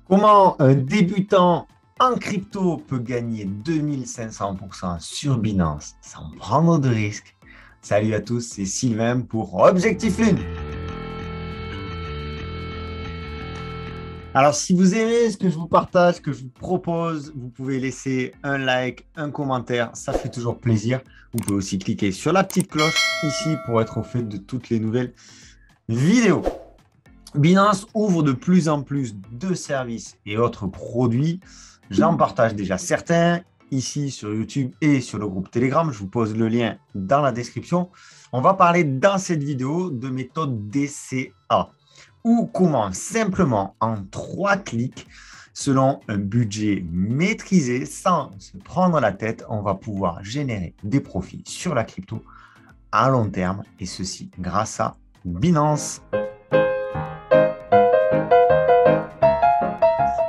Comment un débutant en crypto peut gagner 2500% sur Binance sans prendre de risques? Salut à tous, c'est Sylvain pour Objectif Lune. Alors, si vous aimez ce que je vous partage, ce que je vous propose, vous pouvez laisser un like, un commentaire, ça fait toujours plaisir. Vous pouvez aussi cliquer sur la petite cloche ici pour être au fait de toutes les nouvelles vidéos. Binance ouvre de plus en plus de services et autres produits. J'en partage déjà certains ici sur YouTube et sur le groupe Telegram. Je vous pose le lien dans la description. On va parler dans cette vidéo de méthode DCA ou comment simplement en 3 clics, selon un budget maîtrisé, sans se prendre la tête, on va pouvoir générer des profits sur la crypto à long terme et ceci grâce à Binance.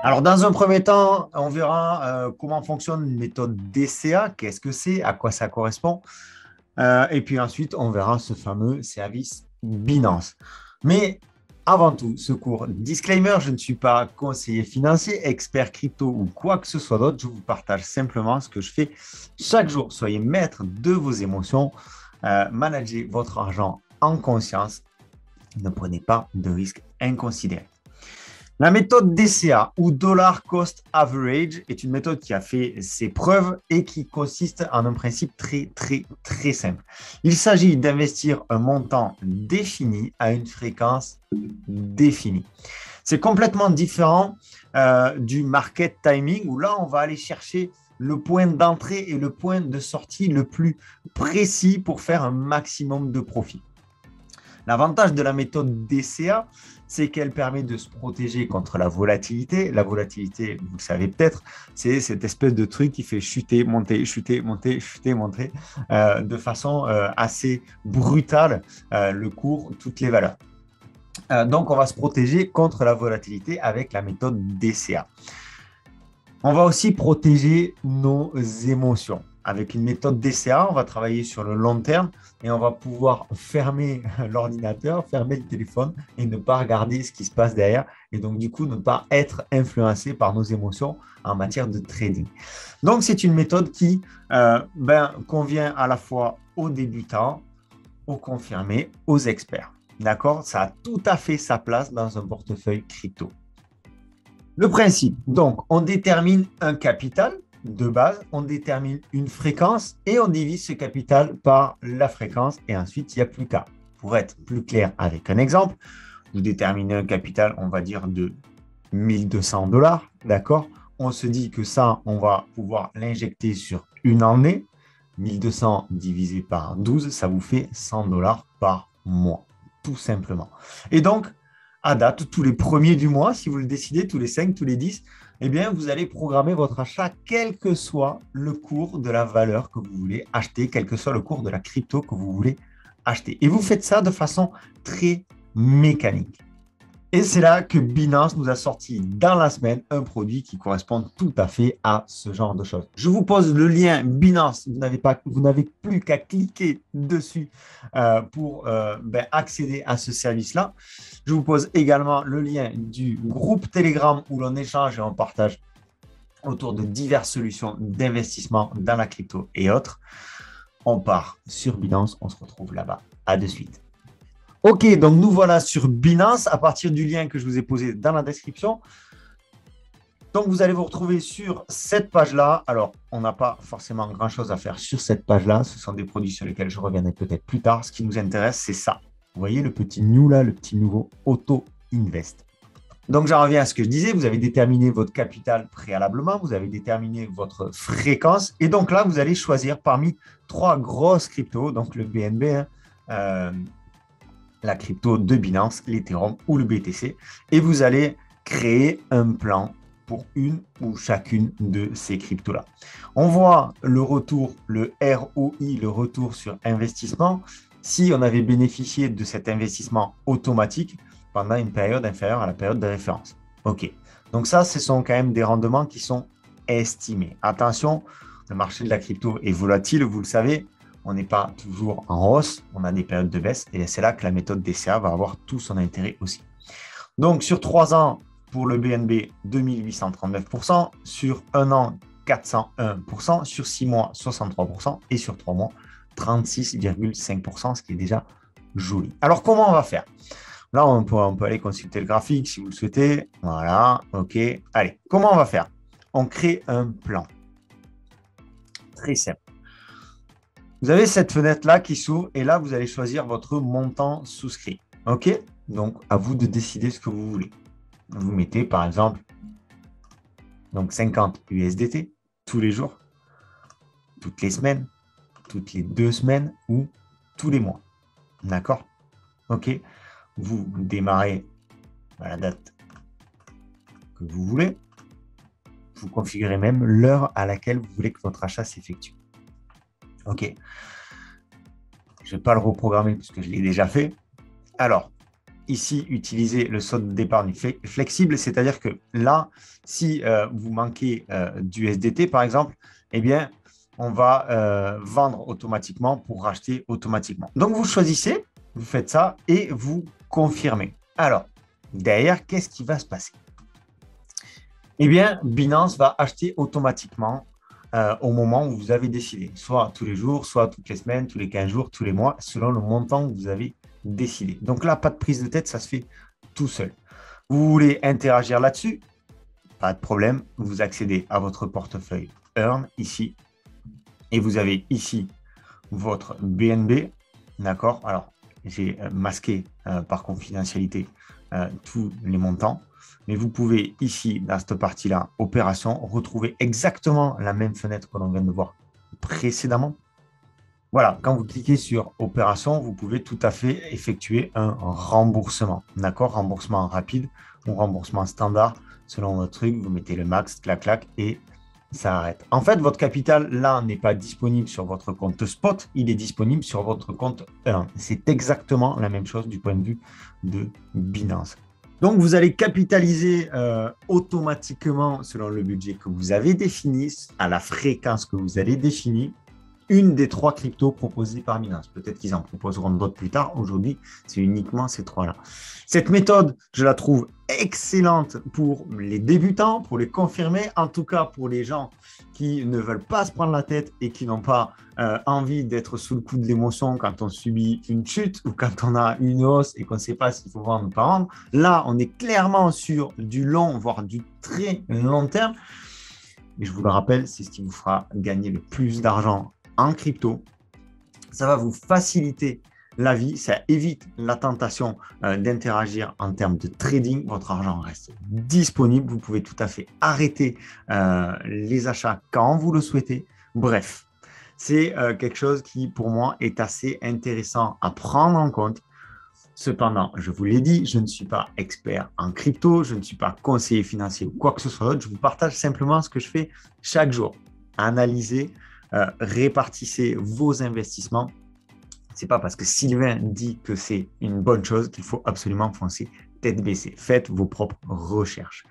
Alors, dans un premier temps, on verra comment fonctionne une méthode DCA, qu'est-ce que c'est, à quoi ça correspond. Et puis ensuite, on verra ce fameux service Binance. Mais avant tout, ce cours disclaimer, je ne suis pas conseiller financier, expert crypto ou quoi que ce soit d'autre. Je vous partage simplement ce que je fais chaque jour. Soyez maître de vos émotions, managez votre argent en conscience. Ne prenez pas de risques inconsidérés. La méthode DCA ou Dollar Cost Average est une méthode qui a fait ses preuves et qui consiste en un principe très simple. Il s'agit d'investir un montant défini à une fréquence définie. C'est complètement différent du market timing où là, on va aller chercher le point d'entrée et le point de sortie le plus précis pour faire un maximum de profit. L'avantage de la méthode DCA, c'est qu'elle permet de se protéger contre la volatilité. La volatilité, vous le savez peut-être, c'est cette espèce de truc qui fait chuter, monter, chuter, monter, chuter, monter de façon assez brutale le cours, toutes les valeurs. Donc, on va se protéger contre la volatilité avec la méthode DCA. On va aussi protéger nos émotions. Avec une méthode DCA, on va travailler sur le long terme et on va pouvoir fermer l'ordinateur, fermer le téléphone et ne pas regarder ce qui se passe derrière. Et donc, du coup, ne pas être influencé par nos émotions en matière de trading. Donc, c'est une méthode qui convient à la fois aux débutants, aux confirmés, aux experts. D'accord? Ça a tout à fait sa place dans un portefeuille crypto. Le principe, donc, on détermine un capital de base, on détermine une fréquence et on divise ce capital par la fréquence et ensuite, il n'y a plus qu'à. Pour être plus clair avec un exemple, vous déterminez un capital, on va dire, de 1200 $, d'accord? On se dit que ça, on va pouvoir l'injecter sur une année. 1200 divisé par 12, ça vous fait 100 $ par mois, tout simplement. Et donc, à date, tous les premiers du mois, si vous le décidez, tous les 5, tous les 10, eh bien, vous allez programmer votre achat, quel que soit le cours de la valeur que vous voulez acheter, quel que soit le cours de la crypto que vous voulez acheter. Et vous faites ça de façon très mécanique. Et c'est là que Binance nous a sorti dans la semaine un produit qui correspond tout à fait à ce genre de choses. Je vous pose le lien Binance. Vous n'avez plus qu'à cliquer dessus pour accéder à ce service-là. Je vous pose également le lien du groupe Telegram où l'on échange et on partage autour de diverses solutions d'investissement dans la crypto et autres. On part sur Binance. On se retrouve là-bas. À de suite. Ok, donc nous voilà sur Binance à partir du lien que je vous ai posé dans la description. Donc, vous allez vous retrouver sur cette page-là. Alors, on n'a pas forcément grand-chose à faire sur cette page-là. Ce sont des produits sur lesquels je reviendrai peut-être plus tard. Ce qui nous intéresse, c'est ça. Vous voyez le petit new là, le petit nouveau Auto Invest. Donc, j'en reviens à ce que je disais. Vous avez déterminé votre capital préalablement. Vous avez déterminé votre fréquence. Et donc là, vous allez choisir parmi 3 grosses cryptos. Donc, le BNB, la crypto de Binance, l'Ethereum ou le BTC. Et vous allez créer un plan pour une ou chacune de ces cryptos-là. On voit le retour, le ROI, le retour sur investissement, si on avait bénéficié de cet investissement automatique pendant une période inférieure à la période de référence. OK. Donc ça, ce sont quand même des rendements qui sont estimés. Attention, le marché de la crypto est volatile, vous le savez. On n'est pas toujours en hausse, on a des périodes de baisse et c'est là que la méthode DCA va avoir tout son intérêt aussi. Donc, sur 3 ans, pour le BNB, 2839%, sur un an, 401%, sur 6 mois, 63%, et sur 3 mois, 36,5%, ce qui est déjà joli. Alors, comment on va faire? Là, on peut aller consulter le graphique si vous le souhaitez. Voilà, OK. Allez, comment on va faire? On crée un plan. Très simple. Vous avez cette fenêtre-là qui s'ouvre et là, vous allez choisir votre montant souscrit. OK? Donc, à vous de décider ce que vous voulez. Vous mettez, par exemple, donc 50 USDT tous les jours, toutes les semaines, toutes les 2 semaines ou tous les mois. D'accord? OK? Vous démarrez à la date que vous voulez. Vous configurez même l'heure à laquelle vous voulez que votre achat s'effectue. OK. Je ne vais pas le reprogrammer puisque je l'ai déjà fait. Alors, ici, utilisez le solde d'épargne flexible, c'est-à-dire que là, si vous manquez d'USDT, par exemple, eh bien, on va vendre automatiquement pour racheter automatiquement. Donc, vous choisissez, vous faites ça et vous confirmez. Alors, derrière, qu'est-ce qui va se passer? Eh bien, Binance va acheter automatiquement au moment où vous avez décidé, soit tous les jours, soit toutes les semaines, tous les 15 jours, tous les mois, selon le montant que vous avez décidé. Donc là, pas de prise de tête, ça se fait tout seul. Vous voulez interagir là-dessus? Pas de problème, vous accédez à votre portefeuille Earn ici et vous avez ici votre BNB, d'accord? Alors, j'ai masqué par confidentialité tous les montants. Mais vous pouvez ici, dans cette partie-là, opération, retrouver exactement la même fenêtre que l'on vient de voir précédemment. Voilà, quand vous cliquez sur opération, vous pouvez tout à fait effectuer un remboursement. D'accord? Remboursement rapide ou remboursement standard, selon votre truc. Vous mettez le max, clac, clac, et ça arrête. En fait, votre capital, là, n'est pas disponible sur votre compte spot, il est disponible sur votre compte Earn. C'est exactement la même chose du point de vue de Binance. Donc, vous allez capitaliser automatiquement selon le budget que vous avez défini, à la fréquence que vous allez définir, une des 3 cryptos proposées par Binance. Peut-être qu'ils en proposeront d'autres plus tard. Aujourd'hui, c'est uniquement ces 3-là. Cette méthode, je la trouve excellente pour les débutants, pour les confirmer, en tout cas pour les gens qui ne veulent pas se prendre la tête et qui n'ont pas envie d'être sous le coup de l'émotion quand on subit une chute ou quand on a une hausse et qu'on ne sait pas s'il faut vendre ou pas vendre. Là, on est clairement sur du long, voire du très long terme. Et je vous le rappelle, c'est ce qui vous fera gagner le plus d'argent en crypto. Ça va vous faciliter la vie, ça évite la tentation d'interagir en termes de trading. Votre argent reste disponible. Vous pouvez tout à fait arrêter les achats quand vous le souhaitez. Bref, c'est quelque chose qui, pour moi, est assez intéressant à prendre en compte. Cependant, je vous l'ai dit, je ne suis pas expert en crypto, je ne suis pas conseiller financier ou quoi que ce soit d'autre. Je vous partage simplement ce que je fais chaque jour. Analysez, répartissez vos investissements. Ce n'est pas parce que Sylvain dit que c'est une bonne chose qu'il faut absolument foncer tête baissée. Faites vos propres recherches.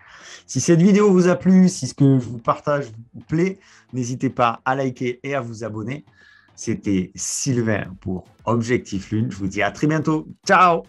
Si cette vidéo vous a plu, si ce que je vous partage vous plaît, n'hésitez pas à liker et à vous abonner. C'était Sylvain pour Objectif Lune. Je vous dis à très bientôt. Ciao!